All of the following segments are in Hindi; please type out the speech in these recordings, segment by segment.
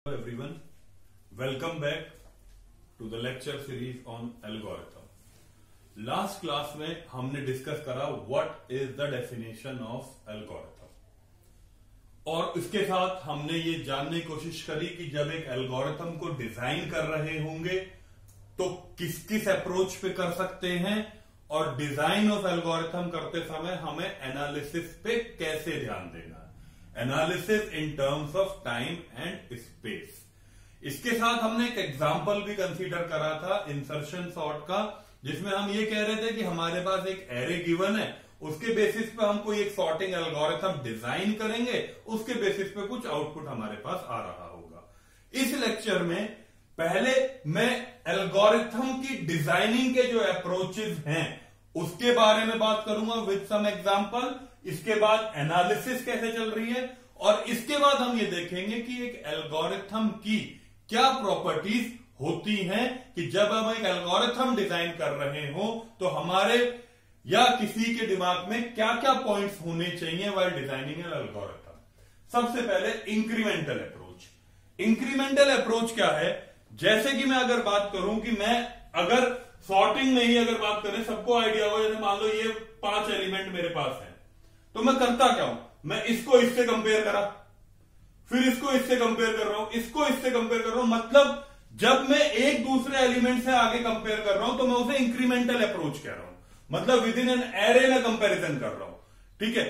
Hello everyone, welcome back to the lecture series on algorithm. Last class में हमने डिस्कस करा what is the definition of algorithm और इसके साथ हमने ये जानने की कोशिश करी कि जब एक एल्गोरिथम को डिजाइन कर रहे होंगे तो किस किस अप्रोच पे कर सकते हैं और डिजाइन ऑफ एल्गोरिथम करते समय हमें एनालिसिस पे कैसे ध्यान देना है, analysis in terms of time and space. इसके साथ हमने एक एग्जाम्पल भी कंसीडर करा था इंसर्शन सॉर्ट का, जिसमें हम ये कह रहे थे कि हमारे पास एक एरे गिवन है, उसके बेसिस पे हम कोई एक सॉर्टिंग एल्गोरिथम डिजाइन करेंगे, उसके बेसिस पे कुछ आउटपुट हमारे पास आ रहा होगा। इस लेक्चर में पहले मैं एल्गोरिथम की डिजाइनिंग के जो अप्रोचेस हैं उसके बारे में बात करूंगा विद सम एग्जांपल। इसके बाद एनालिसिस कैसे चल रही है और इसके बाद हम ये देखेंगे कि एक एल्गोरिथम की क्या प्रॉपर्टीज होती हैं कि जब हम एक एल्गोरिथम डिजाइन कर रहे हो तो हमारे या किसी के दिमाग में क्या क्या पॉइंट्स होने चाहिए वाइल डिजाइनिंग एन एल्गोरिथम। सबसे पहले इंक्रीमेंटल अप्रोच। इंक्रीमेंटल अप्रोच क्या है? जैसे कि मैं अगर बात करूं कि मैं अगर सॉर्टिंग में ही अगर बात करें, सबको आइडिया हो, जैसे मान लो ये 5 एलिमेंट मेरे पास है, तो मैं करता क्या हूं, मैं इसको इससे कंपेयर करा, फिर इसको इससे कंपेयर कर रहा हूं, इसको इससे कंपेयर कर रहा हूं। मतलब जब मैं एक दूसरे एलिमेंट से आगे कंपेयर कर रहा हूं तो मैं उसे इंक्रीमेंटल अप्रोच कह रहा हूं, मतलब विद इन एन एरे में कंपेरिजन कर रहा हूं। ठीक है,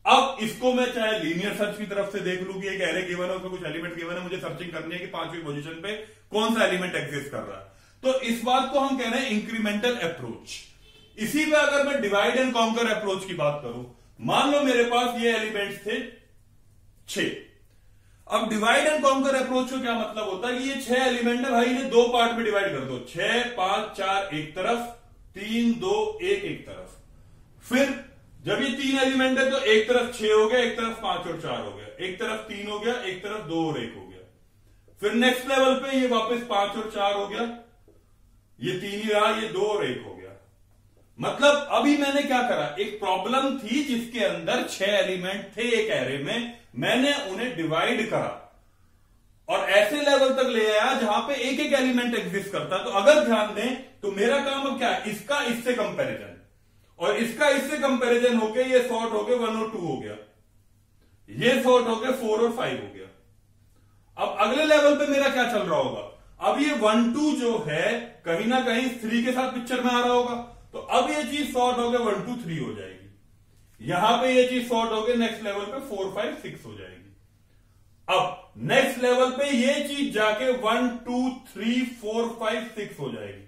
अब इसको मैं चाहे लीनियर सर्च की तरफ से देख लूं कि एक एरे गिवन है, उसमें कुछ एलिमेंट गिवन है, मुझे सर्चिंग करनी है कि 5वीं पोजीशन पे कौन सा एलिमेंट एग्जिस्ट कर रहा है, तो इस बात को हम कह रहे हैं इंक्रीमेंटल अप्रोच। इसी पे अगर मैं डिवाइड एंड कॉन्कर अप्रोच की बात करूं, मान लो मेरे पास ये एलिमेंट्स थे 6। अब डिवाइड एंड कॉन्कर अप्रोच को क्या मतलब होता है कि ये 6 एलिमेंट है भाई, इन्हें 2 पार्ट में डिवाइड कर दो, 6 5 4 एक तरफ, 3 2 1 एक तरफ। फिर जब ये 3 एलिमेंट है तो एक तरफ 6 हो गया, एक तरफ 5 और 4 हो गया, एक तरफ 3 हो गया, एक तरफ 2 और 1 हो गया। फिर नेक्स्ट लेवल पे ये वापस 5 और 4 हो गया, ये 3 ही रहा, ये 2 और 1 हो गया। मतलब अभी मैंने क्या करा, एक प्रॉब्लम थी जिसके अंदर 6 एलिमेंट थे एक एरे में, मैंने उन्हें डिवाइड करा और ऐसे लेवल तक ले आया जहां पे एक एक एलिमेंट एग्जिस्ट करता। तो अगर ध्यान दें तो मेरा काम अब क्या है, इसका इससे कंपैरिजन, और इसका इससे कंपैरिजन होके ये सॉर्ट होके 1 और 2 हो गया, ये सॉर्ट होके 4 और 5 हो गया। अब अगले लेवल पे मेरा क्या चल रहा होगा, अब ये 1 2 जो है कहीं ना कहीं 3 के साथ पिक्चर में आ रहा होगा, तो अब ये चीज सॉर्ट होकर 1 2 3 हो जाएगी, यहां पे ये चीज सॉर्ट होकर नेक्स्ट लेवल पे 4 5 6 हो जाएगी। अब नेक्स्ट लेवल पे ये चीज जाके 1 2 3 4 5 6 हो जाएगी।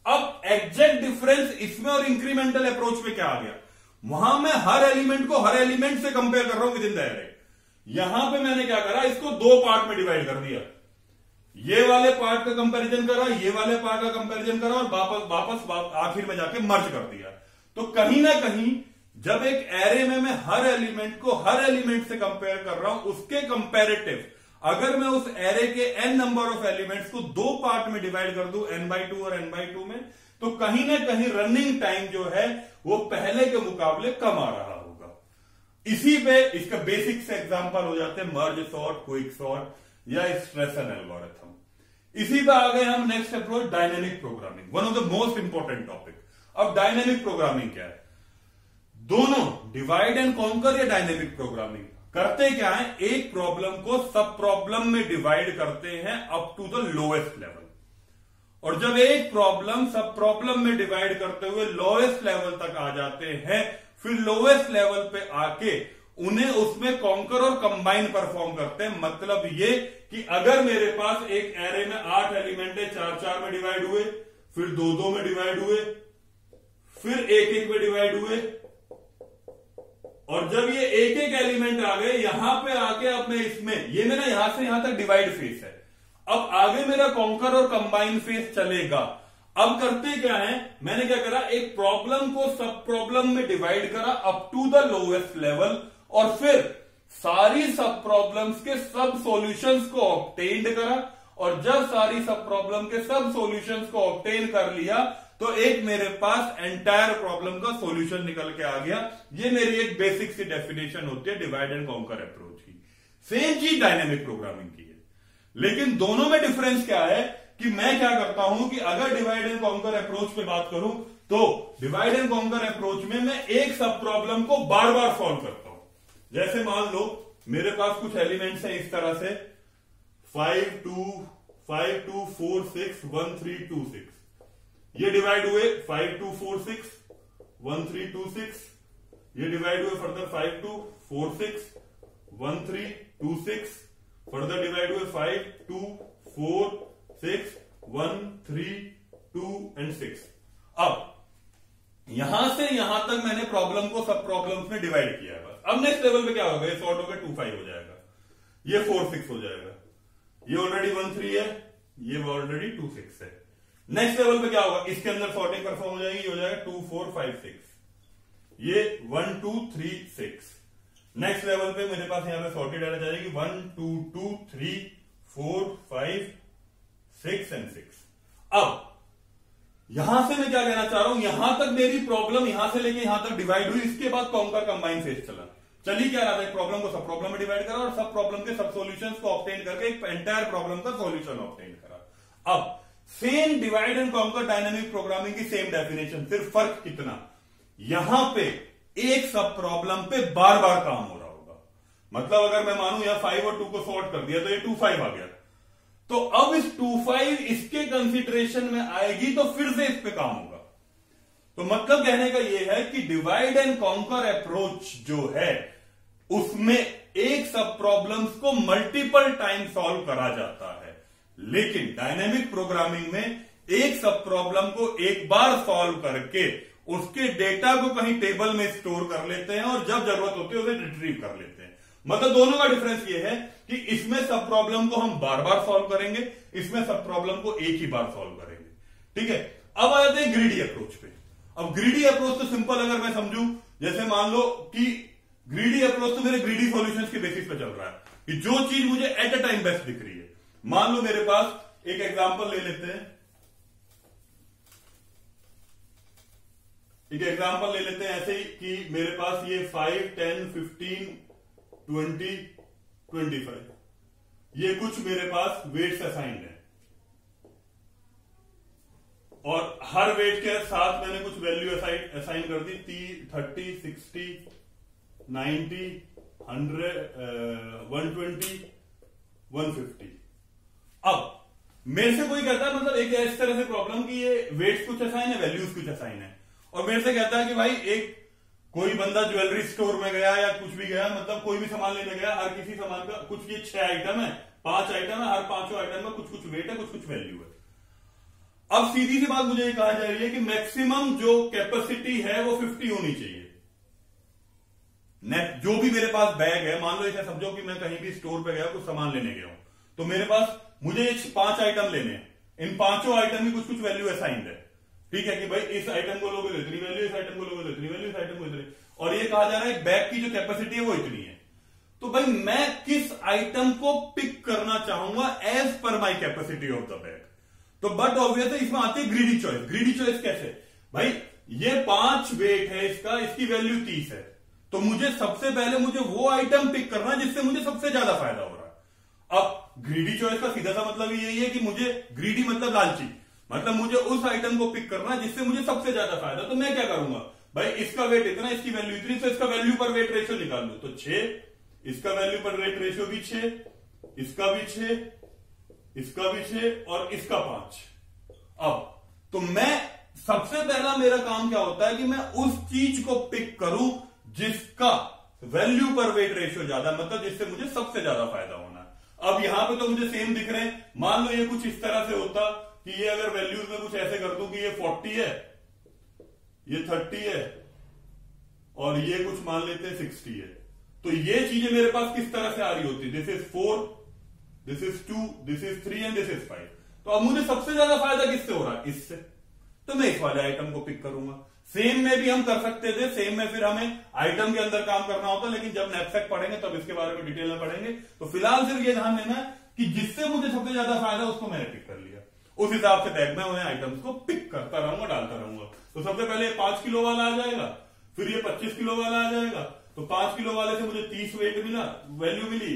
अब एग्जैक्ट डिफरेंस इसमें और इंक्रीमेंटल अप्रोच पे क्या आ गया, वहां मैं हर एलिमेंट को हर एलिमेंट से कंपेयर कर रहा हूं विद इन द एरे। यहां पे मैंने क्या करा, इसको 2 पार्ट में डिवाइड कर दिया, ये वाले पार्ट का कंपैरिजन करा, ये वाले पार्ट का कंपैरिजन करा और वापस आखिर में जाके मर्ज कर दिया। तो कहीं ना कहीं जब एक एरे में मैं हर एलिमेंट को हर एलिमेंट से कंपेयर कर रहा हूं, उसके कंपैरेटिव अगर मैं उस एरे के n नंबर ऑफ एलिमेंट्स को 2 पार्ट में डिवाइड कर दूं n/2 और n/2 में, तो कहीं ना कहीं रनिंग टाइम जो है वो पहले के मुकाबले कम आ रहा होगा। इसी पे इसका बेसिक से एग्जांपल हो जाते हैं मर्ज सॉर्ट, क्विक सॉर्ट या स्ट्रेसन एल्गोरिथम। इसी पे आ गए हम next approach, dynamic programming, one of the most important topic. अब डायनेमिक प्रोग्रामिंग क्या है, दोनों डिवाइड एंड कॉन्कर या डायनेमिक प्रोग्रामिंग करते क्या है, एक प्रॉब्लम को सब प्रॉब्लम में डिवाइड करते हैं up to the lowest level, और जब एक प्रॉब्लम सब प्रॉब्लम में डिवाइड करते हुए लोएस्ट लेवल तक आ जाते हैं, फिर लोएस्ट लेवल पे आके उन्हें उसमें कॉन्कर और कंबाइन परफॉर्म करते हैं। मतलब ये कि अगर मेरे पास एक एरे में 8 एलिमेंट है, 4 4 में डिवाइड हुए, फिर 2 2 में डिवाइड हुए, फिर 1 1 में डिवाइड हुए, और जब ये एक एक एलिमेंट आ गए यहां पे आके अब मैं इसमें, ये मेरा यहां से यहां तक डिवाइड फेस है, अब आगे मेरा कॉन्कर और कंबाइन फेस चलेगा। अब करते क्या है, मैंने क्या करा, एक प्रॉब्लम को सब प्रॉब्लम में डिवाइड करा up to the lowest level, और फिर सारी सब प्रॉब्लम्स के सब सॉल्यूशंस को ऑब्टेन करा, और जब सारी सब प्रॉब्लम के सब सॉल्यूशंस को ऑब्टेन कर लिया तो एक मेरे पास एंटायर प्रॉब्लम का सॉल्यूशन निकल के आ गया। ये मेरी एक बेसिक सी डेफिनेशन होती है डिवाइड एंड कॉन्कर अप्रोच की। सेम चीज डायनेमिक प्रोग्रामिंग की है। लेकिन दोनों में डिफरेंस क्या है कि मैं क्या करता हूं कि अगर डिवाइड एंड कॉन्कर अप्रोच पे बात करूं तो डिवाइड एंड कॉन्कर अप्रोच में मैं एक सब प्रॉब्लम को बार बार सॉल्व करता हूं। जैसे मान लो मेरे पास कुछ एलिमेंट्स हैं इस तरह से 5 2 4 6 1 3 2 6, ये डिवाइड हुए 5 2 4 6 1 3 2 6, ये डिवाइड हुए फर्दर 5 2 4 6 1 3 2 6, फर्दर डिवाइड हुए 5 2 4 6 1 3 2 एंड 6। अब यहां से यहां तक मैंने प्रॉब्लम को सब प्रॉब्लम्स में डिवाइड किया है बस। अब नेक्स्ट लेवल पे क्या होगा, ये सॉर्ट होकर 2 5 हो जाएगा, ये 4 6 हो जाएगा, ये ऑलरेडी 1 3 है, ये ऑलरेडी 2 6 है। नेक्स्ट लेवल पे क्या होगा, इसके अंदर सॉर्टिंग परफॉर्म हो जाएगी, ये हो जाएगा 2 4 5 6, ये 1 2 3 6। नेक्स्ट लेवल पे मेरे पास यहां पे सॉर्टेड आ जाएगी 1 2 2 3 4 5 6 एंड 6। अब यहां से मैं क्या कहना चाह रहा हूं, यहां तक मेरी प्रॉब्लम यहां से लेके यहां तक डिवाइड हुई, इसके बाद कॉन्कर कंबाइन फेज चला। चलिए क्या रहा था, एक प्रॉब्लम को सब प्रॉब्लम में डिवाइड करा और सब प्रॉब्लम के सब सॉल्यूशंस को ऑब्टेन करके एक एंटायर प्रॉब्लम का सॉल्यूशन ऑब्टेन करा। अब same divide and conquer dynamic programming की सेम डेफिनेशन, सिर्फ फर्क कितना, यहां पे एक सब प्रॉब्लम पे बार बार काम हो रहा होगा। मतलब अगर मैं मानूं यहां 5 और 2 को सॉर्ट कर दिया तो ये 2 5 आ गया, तो अब इस 2 5 इसके कंसीडरेशन में आएगी तो फिर से इस पे काम होगा। तो मतलब कहने का यह है कि डिवाइड एंड कॉन्कर अप्रोच जो है उसमें एक सब प्रॉब्लम्स को मल्टीपल टाइम सॉल्व करा जाता है, लेकिन डायनेमिक प्रोग्रामिंग में एक सब प्रॉब्लम को एक बार सॉल्व करके उसके डेटा को कहीं टेबल में स्टोर कर लेते हैं और जब जरूरत होती है उसे रिट्रीव कर लेते हैं। मतलब दोनों का डिफरेंस ये है कि इसमें सब प्रॉब्लम को हम बार बार सॉल्व करेंगे, इसमें सब प्रॉब्लम को एक ही बार सॉल्व करेंगे। ठीक है, अब आ जाते हैं ग्रीडी अप्रोच पे। अब ग्रीडी अप्रोच तो सिंपल अगर मैं समझूं, जैसे मान लो कि ग्रीडी अप्रोच तो मेरे ग्रीडी सॉल्यूशंस के बेसिस पे चल रहा है कि जो चीज मुझे एट अ टाइम बेस्ट दिख रही है। मान लो मेरे पास एक एग्जांपल ले लेते हैं, एक एग्जांपल ले लेते हैं ऐसे ही कि मेरे पास ये 5 10 15 20 25 ये कुछ मेरे पास वेट्स असाइंड है और हर वेट के साथ मैंने कुछ वैल्यू असाइन कर दी 30 60 90 100 120 150। अब मेरे से कोई कहता है, मतलब एक इस तरह से प्रॉब्लम कि ये वेट्स कुछ असाइन है, वैल्यूज कुछ असाइन है, और मेरे से कहता है कि भाई एक कोई बंदा ज्वेलरी स्टोर में गया या कुछ भी गया, मतलब कोई भी सामान लेने गया, हर किसी सामान का कुछ, ये 6 आइटम है, 5 आइटम है, हर 5 आइटम में कुछ कुछ वेट है, कुछ कुछ वैल्यू है। अब सीधी सी बात मुझे ये कहा जा रही है कि मैक्सिमम जो कैपेसिटी है वो 50 होनी चाहिए। जो भी मेरे पास बैग है, मान लो इसे समझो कि मैं कहीं भी स्टोर पे गया, कुछ सामान लेने गया हूं, तो मेरे पास मुझे 5 आइटम लेने हैं, इन 5 आइटम की कुछ कुछ वैल्यू असाइंड है। ठीक है कि भाई इस आइटम को लोगे तो इतनी वैल्यू, इस आइटम को लोगे तो इतनी वैल्यू, इस आइटम को इतनी, और ये कहा जा रहा है बैग की जो कैपेसिटी है वो इतनी है। तो भाई मैं किस आइटम को पिक करना चाहूंगा as per my capacity of the bag. तो बट ऑब्वियसली इसमें आती है ग्रीडी चॉइस। ग्रीडी चॉइस कैसे, भाई ये 5 वेट है इसका, इसकी वैल्यू 30 है, तो मुझे सबसे पहले मुझे वो आइटम पिक करना है जिससे मुझे सबसे ज्यादा फायदा हो रहा है। अब ग्रीडी चॉइस का सीधा सा मतलब यही है कि मुझे, ग्रीडी मतलब लालची, मतलब मुझे उस आइटम को पिक करना है जिससे मुझे सबसे ज्यादा फायदा। तो मैं क्या करूंगा, भाई इसका वेट इतना, इसकी वैल्यू इतनी, तो इसका वैल्यू पर वेट रेशियो निकाल लो, तो 6, इसका वैल्यू पर वेट रेशियो भी 6, इसका भी 6, इसका भी 6 और इसका 5। अब तो मैं सबसे पहला मेरा काम क्या होता है कि मैं उस चीज को पिक करूं जिसका वैल्यू पर वेट रेशियो ज्यादा, मतलब जिससे मुझे सबसे ज्यादा फायदा होना है। अब यहां पे तो मुझे सेम दिख रहे हैं, मान लो ये कुछ इस तरह से होता कि ये अगर वैल्यूज में कुछ ऐसे कर दूं कि ये 40 है, ये 30 है और ये कुछ मान लेते हैं 60 है, तो ये चीजें मेरे पास किस तरह से आ रही होती, this is 4, this is 2, this is 3 and this is 5। तो अब मुझे सबसे ज्यादा फायदा किससे हो रहा है, इससे, तो मैं इस वाले आइटम को पिक करूंगा। सेम में भी हम कर सकते थे, सेम में फिर हमें आइटम के अंदर काम करना होता, लेकिन जब नैपसैक पढ़ेंगे तब इसके बारे में डिटेल में पढ़ेंगे। तो फिलहाल सिर्फ ये ध्यान देना कि जिससे मुझे सबसे ज्यादा फायदा उसको मैंने पिक कर लिया, उस हिसाब से बैग में उन्हें आइटम्स को पिक करता रहूंगा, डालता रहूंगा। तो सबसे पहले 5 किलो वाला आ जाएगा, फिर ये 25 किलो वाला आ जाएगा, तो 5 किलो वाले से मुझे 30 वेट मिला, वैल्यू मिली,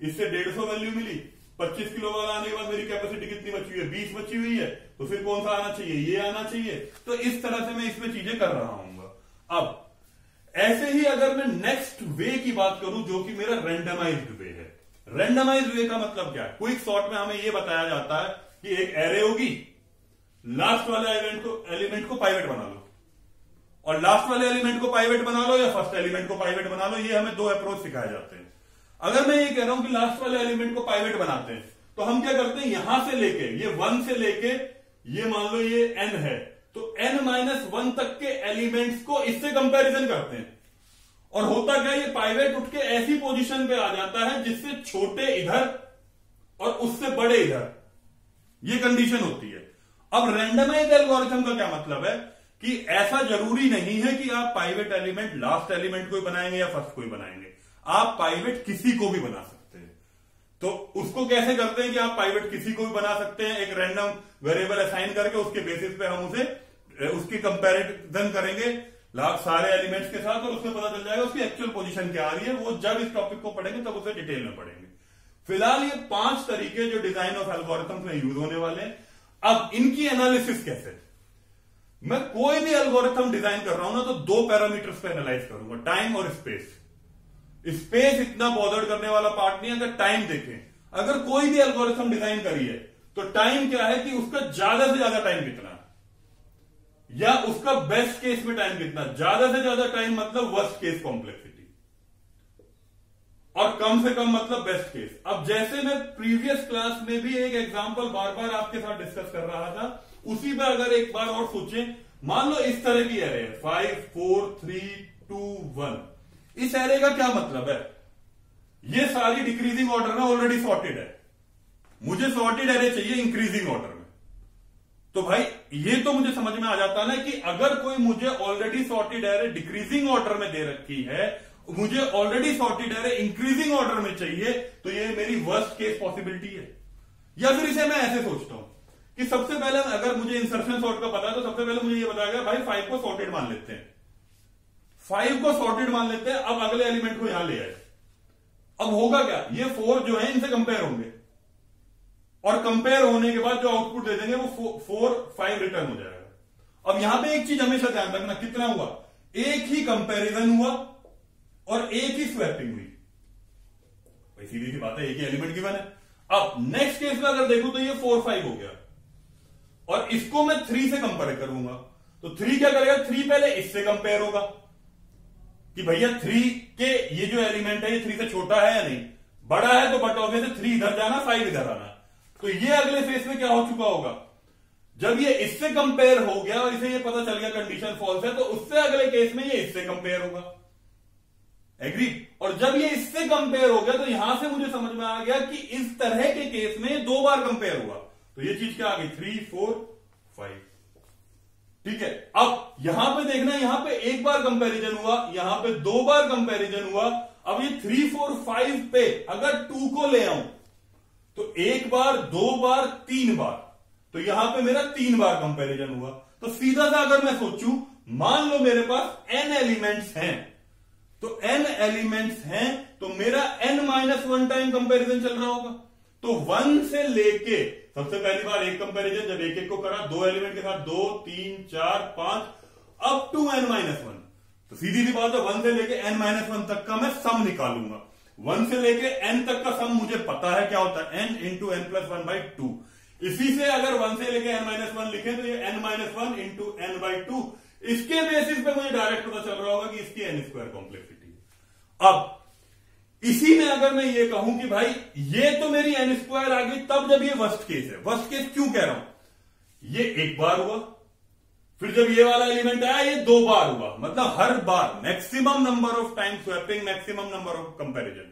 इससे 150 वैल्यू मिली, 25 किलो वाला आने के बाद मेरी कैपेसिटी कितनी बची हुई है? 20 बची हुई है। तो फिर कौन सा आना चाहिए? ये आना चाहिए। तो इस तरह से मैं इसमें चीजें कर रहा हूं। अब ऐसे ही अगर मैं नेक्स्ट वे की बात करूं जो कि मेरा रेंडमाइज्ड वे है। रेंडमाइज्ड वे का मतलब क्या है? क्विक सॉर्ट में हमें यह बताया जाता है कि एक एरे होगी, लास्ट वाले एलिमेंट को पाइवेट बना लो, और लास्ट वाले एलिमेंट को पाइवेट बना लो या फर्स्ट एलिमेंट को पाइवेट बना लो। ये हमें दो अप्रोच सिखाए जाते हैं। अगर मैं ये कह रहा हूं कि लास्ट वाले एलिमेंट को पाइवेट बनाते हैं, तो हम क्या करते हैं? यहां से लेके ये 1 से लेके ये मान लो ये n है, तो n-1 तक के एलिमेंट्स को इससे कंपैरिजन करते हैं। और होता क्या? ये पाइवेट उठ के ऐसी पोजीशन पे आ जाता है जिससे छोटे इधर और उससे बड़े इधर, ये कंडीशन होती है। अब रैंडमाइज एल्गोरिथम का क्या मतलब है कि ऐसा जरूरी नहीं है कि आप पाइवेट एलिमेंट लास्ट एलिमेंट को ही बनाएंगे या फर्स्ट को ही बनाएंगे। आप पाइवेट किसी को भी बना सकते हैं। तो उसको कैसे करते हैं कि आप पाइवेट किसी को भी बना सकते हैं? एक रैंडम वेरिएबल असाइन करके उसके बेसिस पे हम उसकी कंपैरिजन करेंगे सारे एलिमेंट्स के साथ, और उसमें पता चल जाएगा उसकी एक्चुअल पोजीशन क्या आ रही है। वो जब इस टॉपिक को पढ़ेंगे तब उसे डिटेल में पढ़ेंगे। फिलहाल ये 5 तरीके जो डिजाइन ऑफ एल्गोरिथम्स में यूज होने वाले हैं। अब इनकी एनालिसिस कैसे? मैं कोई भी एल्गोरिथम डिजाइन कर रहा हूं ना, तो 2 पैरामीटर्स पे एनालाइज करूंगा, टाइम और स्पेस। स्पेस इतना बॉदर्ड करने वाला पार्ट नहीं है। अगर टाइम देखें, अगर कोई भी एल्गोरिथम डिजाइन करी है तो टाइम क्या है कि उसका ज्यादा से ज्यादा टाइम कितना है, या उसका बेस्ट केस में टाइम कितना। ज्यादा से ज्यादा टाइम मतलब वर्स्ट केस कॉम्प्लेक्सिटी, और कम से कम मतलब बेस्ट केस। अब जैसे मैं प्रीवियस क्लास में भी एक एग्जांपल बार बार आपके साथ डिस्कस कर रहा था, उसी पर अगर एक बार और सोचें, मान लो इस तरह की एरे है 5 4 3 2 1। इस एरे का क्या मतलब है? ये सारी डिक्रीजिंग ऑर्डर में ऑलरेडी सॉर्टेड है। मुझे सॉर्टेड एरे चाहिए इंक्रीजिंग ऑर्डर में। तो भाई ये तो मुझे समझ में आ जाता ना कि अगर कोई मुझे already sorted array decreasing order में दे रखी है, मुझे already sorted array increasing order में चाहिए, तो ये मेरी वर्स्ट केस पॉसिबिलिटी है। या फिर इसे मैं ऐसे सोचता हूं कि सबसे पहले अगर मुझे इंसर्शन सॉर्ट का पता है, तो सबसे पहले मुझे ये बताया गया भाई 5 को सॉर्टेड मान लेते हैं, 5 को सॉर्टेड मान लेते हैं। अब अगले एलिमेंट को यहां ले आए। अब होगा क्या? ये 4 जो है इनसे कंपेयर होंगे, और कंपेयर होने के बाद जो आउटपुट दे देंगे वो 4 5 रिटर्न हो जाएगा। अब यहां पे एक चीज हमेशा ध्यान रखना, कितना हुआ? एक ही कंपेरिजन हुआ और एक ही स्वैपिंग हुई। भाई सीधी सी बात है, एक ही एलिमेंट गिवन है। अब नेक्स्ट केस में अगर देखो तो ये 4 5 हो गया, और इसको मैं 3 से कंपेयर करूंगा, तो 3 क्या करेगा? 3 पहले इससे कंपेयर होगा कि भैया 3 के ये जो एलिमेंट है ये 3 से छोटा है या नहीं। बड़ा है तो बट ऑब्वियसली 3 इधर जाना, 5 इधर आना। तो ये अगले फेस में क्या हो चुका होगा? जब ये इससे कंपेयर हो गया और इसे ये पता चल गया कंडीशन फॉल्स है, तो उससे अगले केस में ये इससे कंपेयर होगा। एग्री? और जब ये इससे कंपेयर हो गया तो यहां से मुझे समझ में आ गया कि इस तरह के केस में 2 बार कंपेयर हुआ, तो ये चीज क्या आ गई? 3 4 5। ठीक है। अब यहां पे देखना, यहां पे एक बार कंपैरिजन हुआ, यहां पे 2 बार कंपैरिजन हुआ। अब ये 3 4 5 पे अगर 2 को ले आऊं तो 1 बार 2 बार 3 बार, तो यहां पे मेरा 3 बार कंपैरिजन हुआ। तो सीधा सा अगर मैं सोचूं, मान लो मेरे पास n एलिमेंट्स हैं, तो n एलिमेंट्स हैं तो मेरा n-1 टाइम कंपैरिजन चल रहा होगा। तो 1 से लेके सबसे पहली बार एक कंपैरिजन जब एक एक को करा, 2 एलिमेंट के साथ 2 3 4 5 अप टू n-1। तो सीधी सी बात है, 1 से लेके n-1 तक का मैं सम निकालूंगा। 1 से लेके n तक का सम मुझे पता है क्या होता है, n इंटू n प्लस 1/2। इसी से अगर 1 से लेके n-1 लिखें तो ये n-1 इंटू n/2। इसके बेसिस पे मुझे डायरेक्ट पता चल रहा होगा कि इसकी n² कॉम्प्लेक्सिटी है। अब इसी में अगर मैं ये कहूं कि भाई ये तो मेरी n² आ गई, तब जब ये वर्स्ट केस है। वर्स्ट केस क्यों कह रहा हूं? ये एक बार हुआ, फिर जब ये वाला एलिमेंट आया ये 2 बार हुआ, मतलब हर बार maximum number of time swapping, maximum number of comparison,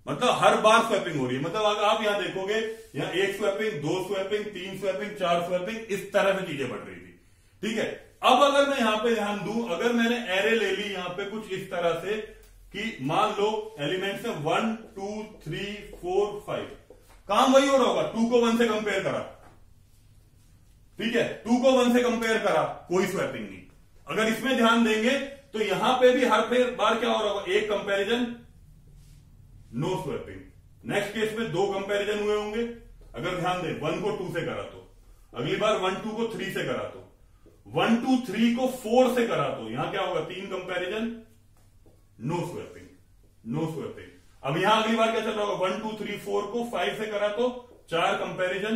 मतलब हर बार स्वैपिंग हो रही है। मतलब अगर आप यहां देखोगे, यहां 1 स्वैपिंग 2 स्वैपिंग 3 स्वैपिंग 4 स्वैपिंग, इस तरह से चीजें बढ़ रही थी। ठीक है। अब अगर मैं यहां पे ध्यान दूं, अगर मैंने एरे ले ली यहां पे कुछ इस तरह से कि मान लो एलिमेंट्स है 1 2 3 4 5, काम वही हो रहा होगा। 2 को 1 से कंपेयर करा, ठीक है, 2 को 1 से कंपेयर करा, कोई स्वैपिंग नहीं। अगर इसमें ध्यान देंगे तो यहां पे भी हर बार क्या हो रहा होगा? एक comparison, no swapping, next case में 2 कंपैरिजन हुए होंगे, अगर ध्यान दें 1 को 2 से करा तो, अगली बार 1 2 को 3 से करा तो, 1 2 3 को 4 से करा तो यहां क्या होगा, 3 comparison, no swapping, no swapping. अब यहां अगली बार क्या चल रहा होगा, 1 2 3 4 को 5 से करा तो 4 कंपैरिजन,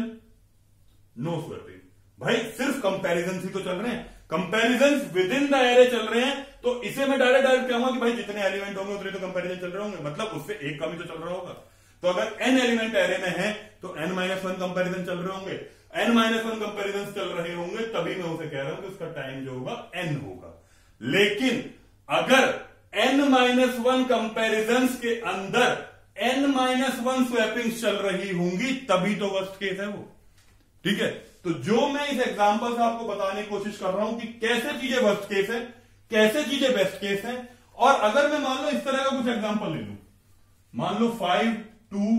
नो स्वैपिंग। भाई सिर्फ कंपैरिजन ही तो चल रहे हैं, comparison with in the array चल रहे हैं, तो इसे मैं डायरेक्ट कहूंगा कि भाई जितने एलिमेंट होंगे उतने तो कंपैरिजन चल रहे होंगे, मतलब उससे एक कम ही तो चल रहा होगा। तो अगर n एलिमेंट एरे में है तो n-1 कंपैरिजन चल रहे होंगे, n-1 कंपैरिजन चल रहे होंगे, तभी मैं उसे कह रहा हूं कि उसका टाइम जो होगा n होगा। लेकिन अगर n-1 कंपैरिजन के अंदर n-1 स्वैपिंग चल रही होंगी, तभी तो वर्स्ट केस है वो। ठीक है, तो जो मैं इस एग्जांपल से आपको बताने की कोशिश कर रहा हूं कि कैसे चीजें वर्स्ट केस है, कैसे चीजें बेस्ट केस है। और अगर मैं मान लो इस तरह का कुछ एग्जांपल ले लूं, मान लो 5 2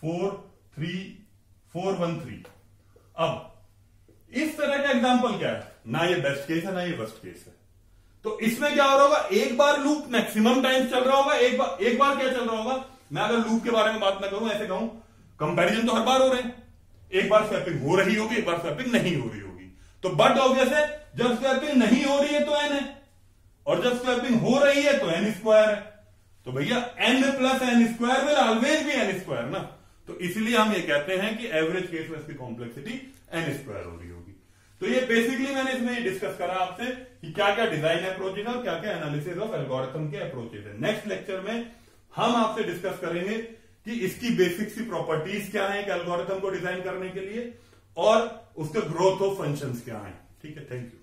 4 3 4 1 3, अब इस तरह का एग्जांपल क्या है, ना ये बेस्ट केस है ना ये वर्स्ट केस है। तो इसमें क्या हो रहा होगा, एक बार लूप मैक्सिमम टाइम चल रहा होगा, एक बार क्या चल रहा होगा, मैं अगर लूप के बारे में बात ना करूं, ऐसे कहूं कंपैरिजन तो हर बार हो रहे हैं, एक बार स्वैपिंग हो रही होगी, एक बार स्वैपिंग नहीं हो रही होगी। तो बट ऑब्वियस है जब स्वैपिंग नहीं हो रही है तो n है, और जब स्वैपिंग हो रही है तो n स्क्वायर है। तो भैया n plus n square will always be n square ना, तो इसलिए हम ये कहते हैं कि एवरेज केस में इसकी कॉम्प्लेक्सिटी n स्क्वायर हो रही होगी। तो ये बेसिकली मैंने इसमें डिस्कस करा आपसे कि क्या क्या डिजाइन अप्रोचेज है और क्या क्या एनालिसिस ऑफ एल्गोरिथम के अप्रोचेज है। नेक्स्ट लेक्चर में हम आपसे डिस्कस करेंगे कि इसकी बेसिक सी प्रॉपर्टीज क्या है एक एल्गोरिथम को डिजाइन करने के लिए, और उसके ग्रोथ ऑफ फंक्शंस क्या है। ठीक है, थैंक यू।